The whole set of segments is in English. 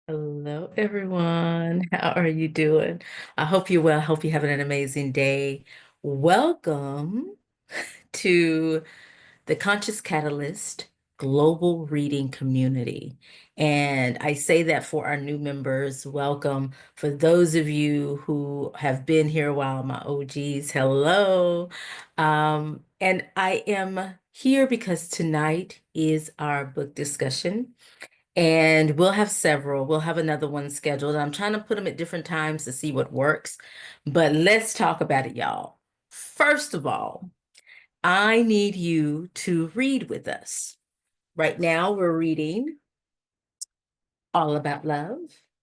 Hello, everyone. How are you doing? I hope you're well. I hope you're having an amazing day. Welcome to the Conscious Catalyst Global Reading Community. And I say that for our new members, welcome. For those of you who have been here a while, my OGs, hello. And I am here because tonight is our book discussion. And we'll have several. We'll have another one scheduled. I'm trying to put them at different times to see what works. But let's talk about it, y'all. First of all, I need you to read with us. Right now, we're reading All About Love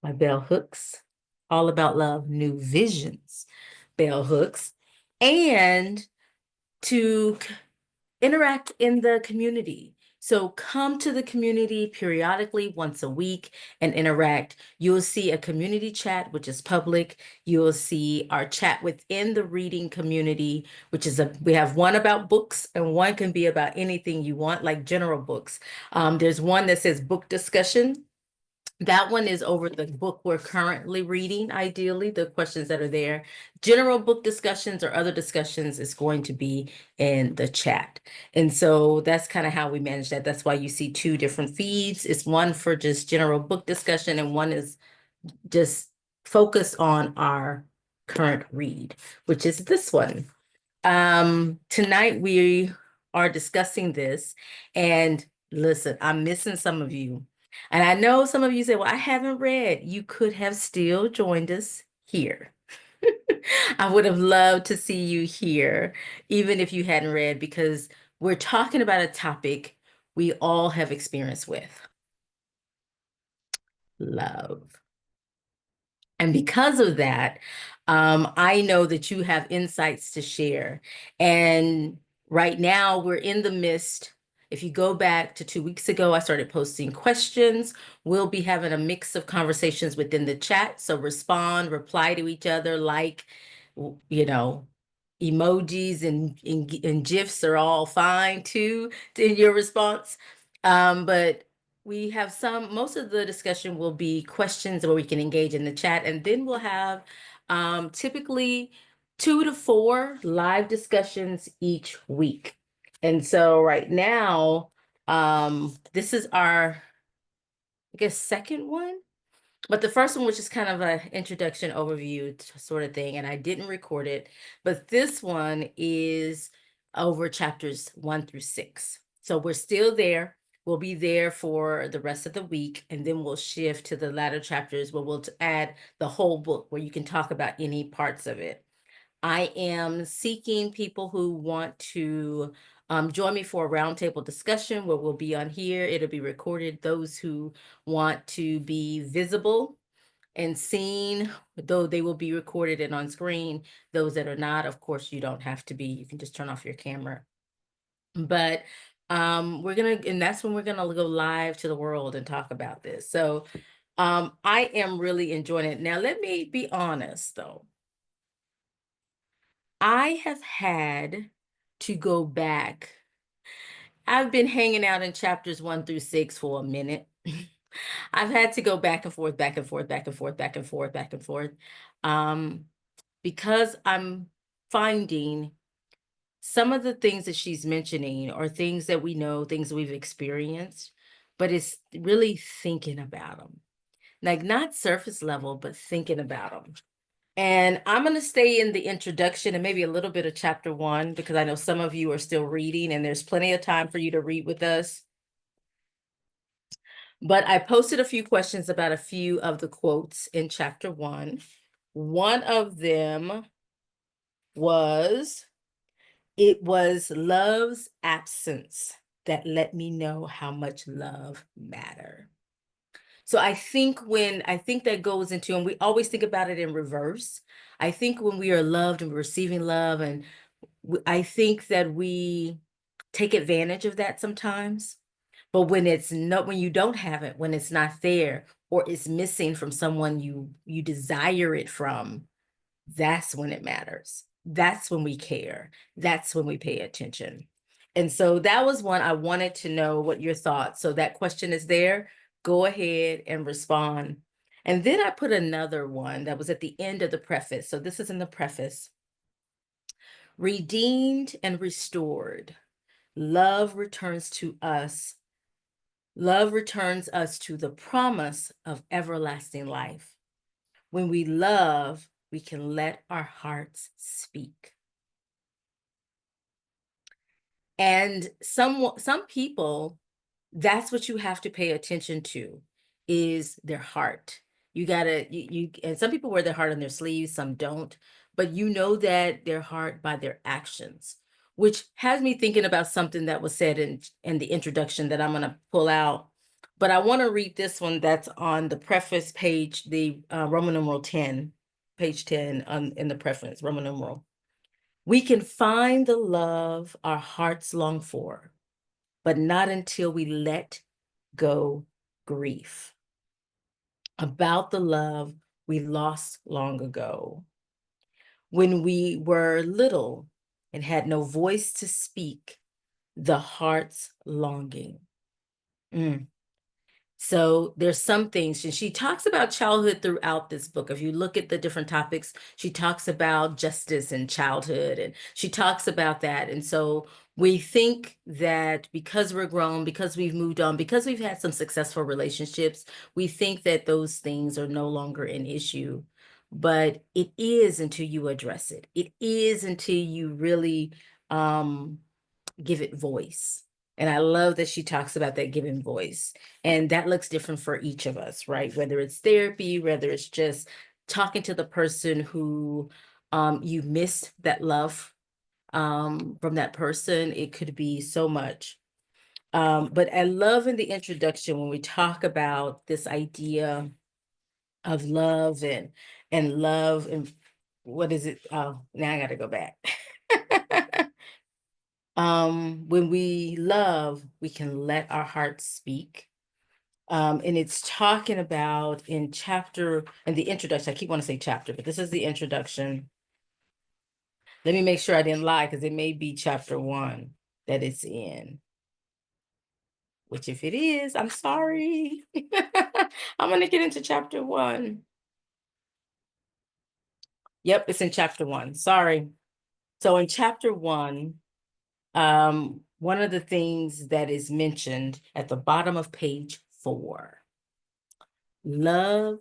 by Bell Hooks, All About Love, New Visions, Bell Hooks, and to interact in the community. So come to the community periodically once a week and interact. You'll see a community chat, which is public. You'll see our chat within the reading community, which is we have one about books and one can be about anything you want, like general books. There's one that says book discussion. That one is over the book we're currently reading, ideally, the questions that are there. General book discussions or other discussions is going to be in the chat. And so that's kind of how we manage that. That's why you see two different feeds. It's one for just general book discussion, and one is just focus on our current read, which is this one. Tonight we are discussing this, and listen, I'm missing some of you. And I know some of you say, well, I haven't read. You could have still joined us here. I would have loved to see you here, even if you hadn't read, because we're talking about a topic we all have experience with: love. And because of that, I know that you have insights to share. And right now, we're in the midst. If you go back to 2 weeks ago, I started posting questions. We'll be having a mix of conversations within the chat. So respond, reply to each other, like, you know, emojis and GIFs are all fine too in your response. But we have most of the discussion will be questions where we can engage in the chat, and then we'll have typically 2 to 4 live discussions each week. And so right now, this is our, I guess, second one. But the first one was just kind of an introduction overview sort of thing, and I didn't record it. But this one is over chapters 1 through 6. So we're still there. We'll be there for the rest of the week, and then we'll shift to the latter chapters where we'll add the whole book where you can talk about any parts of it. I am seeking people who want to join me for a roundtable discussion where we'll be on here. It'll be recorded. Those who want to be visible and seen, though they will be recorded and on screen. Those that are not, of course, you don't have to be. You can just turn off your camera. But and that's when we're gonna go live to the world and talk about this. So I am really enjoying it. Now, let me be honest though. I have had to go back. I've been hanging out in chapters 1 through 6 for a minute. I've had to go back and forth, back and forth, back and forth, back and forth, back and forth. Um, because I'm finding some of the things that she's mentioning are things that we know, things that we've experienced, but it's really thinking about them. Like not surface level, but thinking about them. And I'm going to stay in the introduction and maybe a little bit of chapter 1, because I know some of you are still reading and there's plenty of time for you to read with us. But I posted a few questions about a few of the quotes in chapter 1. One of them was, it was love's absence that let me know how much love mattered. So I think that goes into, and we always think about it in reverse. I think when we are loved and we're receiving love, and I think that we take advantage of that sometimes. But when you don't have it, when it's not there, or it's missing from someone you desire it from, that's when it matters. That's when we care. That's when we pay attention. And so that was one I wanted to know what your thoughts. So that question is there. Go ahead and respond. And then I put another one that was at the end of the preface. So this is in the preface. Redeemed and restored. Love returns to us. Love returns us to the promise of everlasting life. When we love, we can let our hearts speak. And some people, that's what you have to pay attention to, is their heart. You gotta, and some people wear their heart on their sleeves, some don't, but you know that their heart by their actions, which has me thinking about something that was said in the introduction that I'm gonna pull out. But I want to read this one that's on the preface page, the Roman numeral 10, page 10 in the preface, Roman numeral. We can find the love our hearts long for, but not until we let go grief about the love we lost long ago. When we were little and had no voice to speak, the heart's longing. Mm. So there's some things, and she talks about childhood throughout this book. If you look at the different topics, she talks about justice and childhood, and she talks about that. And so we think that because we're grown, because we've moved on, because we've had some successful relationships, we think that those things are no longer an issue. But it is until you address it. It is until you really give it voice. And I love that she talks about that giving voice. And that looks different for each of us, right? Whether it's therapy, whether it's just talking to the person who you missed that love from that person, it could be so much. But I love in the introduction when we talk about this idea of love and love and what is it? Oh, now I got to go back. When we love, we can let our hearts speak. And it's talking about in the introduction, I keep wanting to say chapter, but this is the introduction. Let me make sure I didn't lie, because it may be chapter 1 that it's in. Which if it is, I'm sorry. I'm going to get into chapter 1. Yep, it's in chapter 1. Sorry. So in chapter 1, one of the things that is mentioned at the bottom of page 4, love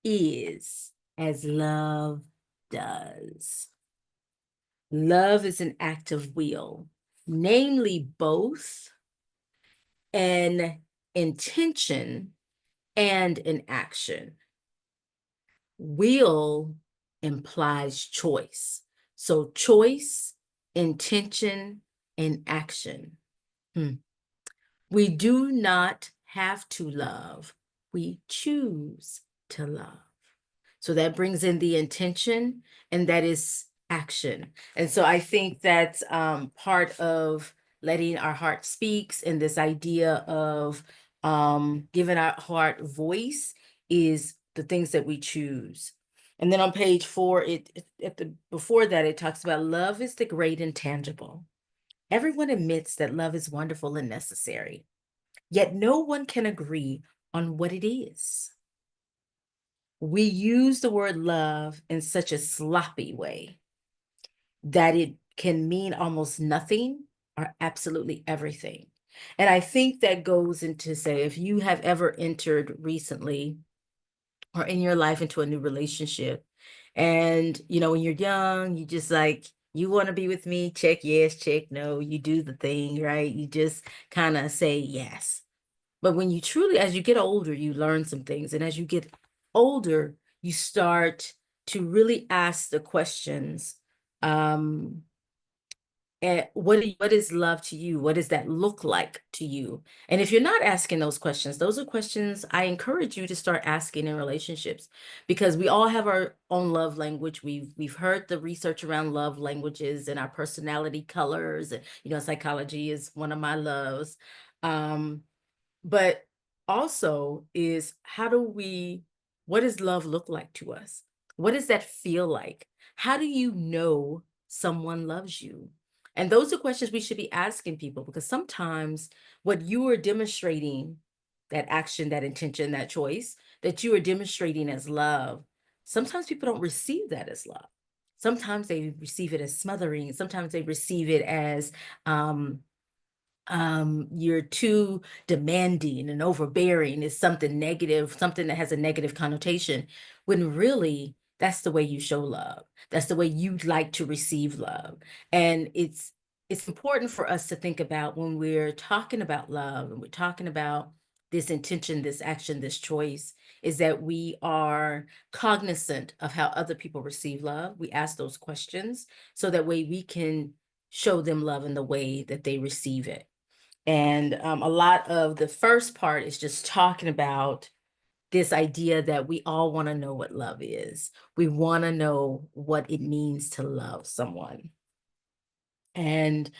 is as love does. Love is an act of will, namely both an intention and an action. Will implies choice. So choice, intention, and action. We do not have to love. We choose to love. So that brings in the intention, and that is action. And so I think that's part of letting our heart speaks, and this idea of giving our heart voice is the things that we choose. And then on page 4, before that, it talks about love is the great intangible. Everyone admits that love is wonderful and necessary, yet no one can agree on what it is. We use the word love in such a sloppy way that it can mean almost nothing or absolutely everything. And I think that goes into say, if you have ever entered recently or in your life into a new relationship, and when you're young, you just like, you want to be with me, check yes, check no, you do the thing, right? You just kind of say yes. But when you truly, as you get older, you learn some things. And as you get older, you start to really ask the questions. And what is love to you? What does that look like to you? And if you're not asking those are questions I encourage you to start asking in relationships, because we all have our own love language. We've heard the research around love languages and our personality colors. And, psychology is one of my loves. But also is what does love look like to us? What does that feel like? How do you know someone loves you? And those are questions we should be asking people, because sometimes what you are demonstrating that action, that intention, that choice that you are demonstrating as love, sometimes people don't receive that as love. Sometimes they receive it as smothering. Sometimes they receive it as you're too demanding and overbearing is something negative, something that has a negative connotation, when really that's the way you show love. That's the way you'd like to receive love. And it's important for us to think about when we're talking about love and we're talking about this intention, this action, this choice, is that we are cognizant of how other people receive love. We ask those questions so that way we can show them love in the way that they receive it. And a lot of the first part is just talking about this idea that we all want to know what love is. We want to know what it means to love someone. And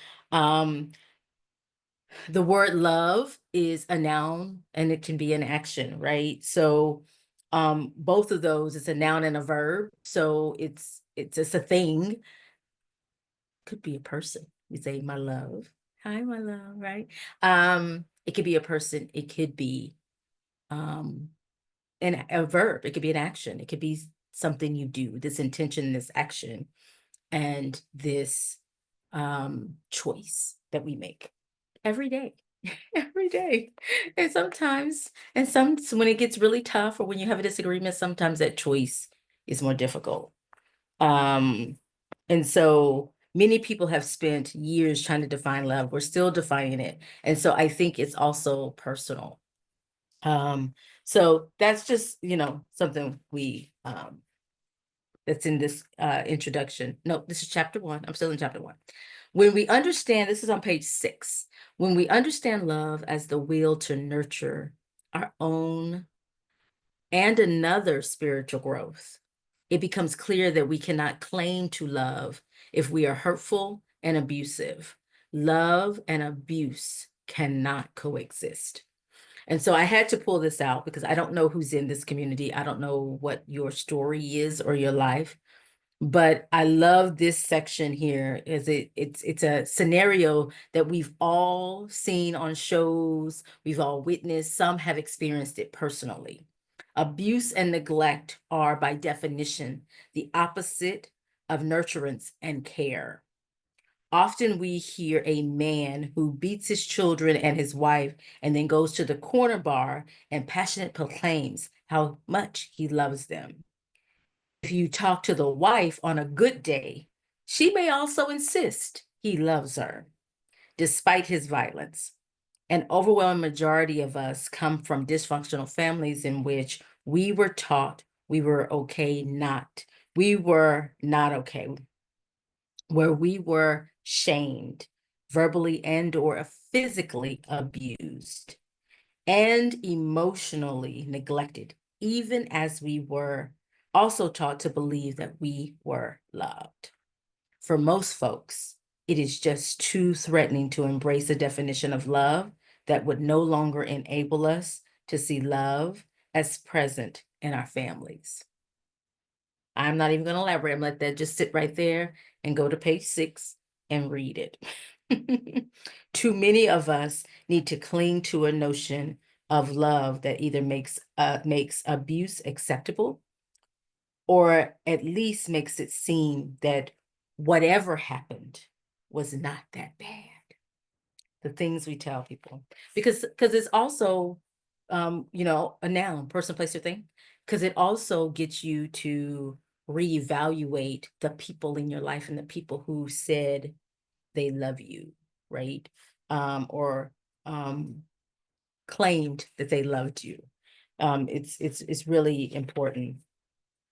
the word love is a noun and it can be an action, right? So both of those, it's a noun and a verb. So it's just a thing. Could be a person. You say, my love. Hi, my love, right? It could be a person, it could be a verb, it could be an action, it could be something you do, this intention, this action, and this choice that we make every day. Every day. And sometimes, when it gets really tough or when you have a disagreement, sometimes that choice is more difficult. And so many people have spent years trying to define love. We're still defining it. And so I think it's also personal. So that's just, something that's in this introduction. No, this is chapter 1. I'm still in chapter 1. When we understand, this is on page 6, when we understand love as the will to nurture our own and another spiritual growth, it becomes clear that we cannot claim to love if we are hurtful and abusive. Love and abuse cannot coexist. And so I had to pull this out because I don't know who's in this community. I don't know what your story is or your life, but I love this section here. It's a scenario that we've all seen on shows, we've all witnessed, some have experienced it personally. Abuse and neglect are, by definition, the opposite of nurturance and care. Often we hear a man who beats his children and his wife and then goes to the corner bar and passionately proclaims how much he loves them. If you talk to the wife on a good day, she may also insist he loves her, despite his violence. An overwhelming majority of us come from dysfunctional families in which we were taught we were okay not. We were not okay, where we were shamed, verbally and or physically abused, and emotionally neglected, even as we were also taught to believe that we were loved. For most folks, it is just too threatening to embrace a definition of love that would no longer enable us to see love as present in our families. I'm not even going to elaborate. I'm going to let that just sit right there and go to page 6 and read it. Too many of us need to cling to a notion of love that either makes abuse acceptable or at least makes it seem that whatever happened was not that bad. The things we tell people, because it's also a noun, person, place, or thing, because it also gets you to reevaluate the people in your life and the people who said they love you, right? Or claimed that they loved you. It's really important.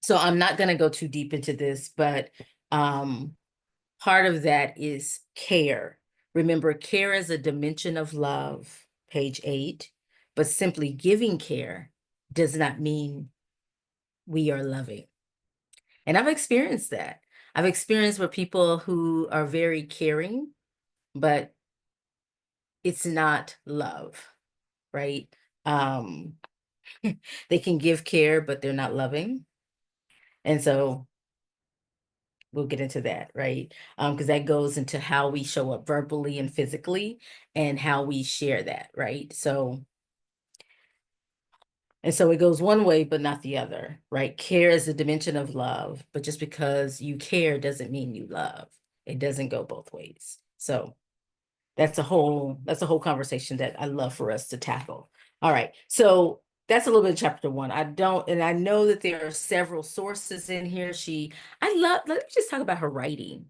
So I'm not going to go too deep into this, but part of that is care. Remember, care is a dimension of love, page 8, but simply giving care does not mean we are loving. And I've experienced that. I've experienced where people who are very caring, but it's not love, right? Um, they can give care, but they're not loving. And so we'll get into that, right? Because that goes into how we show up verbally and physically and how we share that, right? So And so it goes one way, but not the other, right? Care is a dimension of love, but just because you care doesn't mean you love. It doesn't go both ways. So that's a whole conversation that I love for us to tackle. All right. So that's a little bit of chapter one. I know that there are several sources in here. Let me just talk about her writing.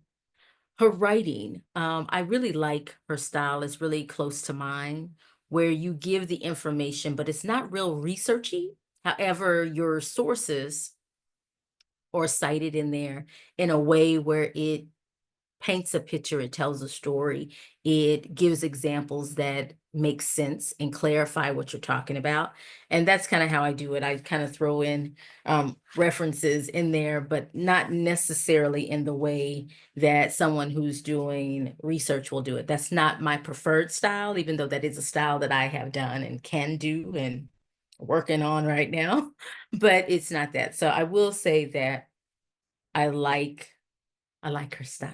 I really like her style. It's really close to mine, where you give the information, but it's not real researchy. However, your sources are cited in there in a way where it paints a picture, it tells a story, it gives examples that make sense and clarify what you're talking about. And that's kind of how I do it. I kind of throw in references in there, but not necessarily in the way that someone who's doing research will do it. That's not my preferred style, even though that is a style that I have done and can do and working on right now, but it's not that. So I will say that I like I like her style,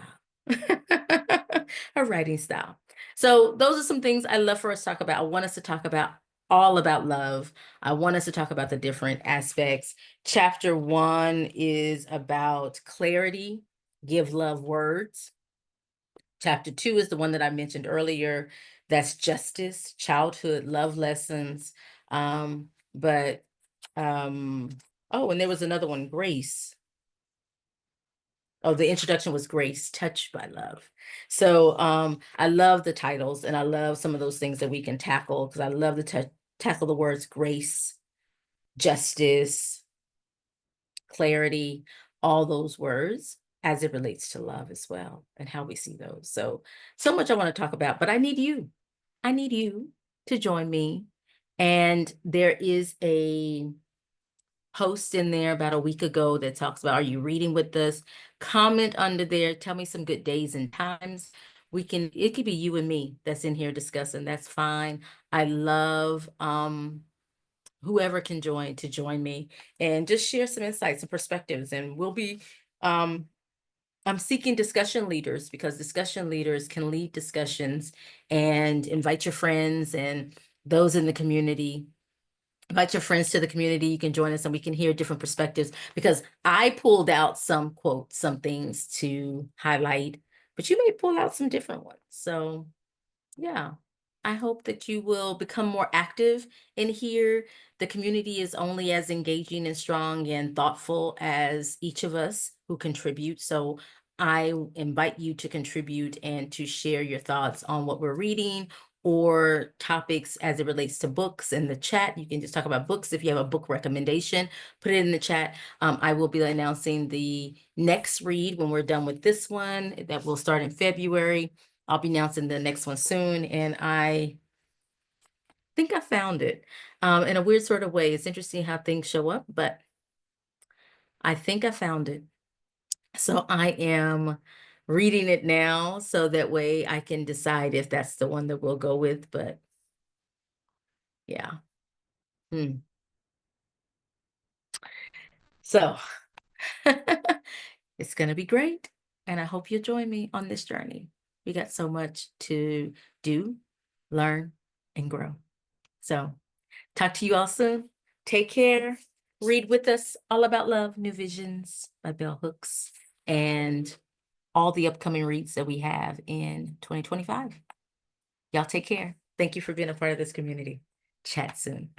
her writing style. So those are some things I love for us to talk about. I want us to talk about all about love. I want us to talk about the different aspects. Chapter 1 is about clarity, give love words. Chapter 2 is the one that I mentioned earlier. That's justice, childhood, love lessons. But oh, and there was another one, grace. Oh, the introduction was Grace, Touched by Love. So I love the titles and I love some of those things that we can tackle because I love to tackle the words grace, justice, clarity, all those words as it relates to love as well and how we see those. So much I want to talk about, but I need you. I need you to join me. And there is a post in there about a week ago that talks about, are you reading with us? Comment under there. Tell me some good days and times. It could be you and me that's in here discussing. That's fine. I love whoever can join me and just share some insights and perspectives. And um, I'm seeking discussion leaders because discussion leaders can lead discussions and invite your friends and those in the community. Invite your friends to the community. You can join us and we can hear different perspectives because I pulled out some quotes, some things to highlight, but you may pull out some different ones. So yeah, I hope that you will become more active in here. The community is only as engaging and strong and thoughtful as each of us who contribute. So I invite you to contribute and to share your thoughts on what we're reading or topics as it relates to books in the chat. You can just talk about books. If you have a book recommendation, put it in the chat. I will be announcing the next read when we're done with this one that will start in February. I'll be announcing the next one soon, and I think I found it in a weird sort of way. It's interesting how things show up, but I think I found it. So I am reading it now so that way I can decide if that's the one that we'll go with, but yeah. So it's going to be great, and I hope you'll join me on this journey. We got so much to do, learn, and grow. So talk to you all soon. Take care. Read with us All About Love, New Visions by Bell Hooks, and all the upcoming reads that we have in 2025. Y'all take care. Thank you for being a part of this community. Chat soon.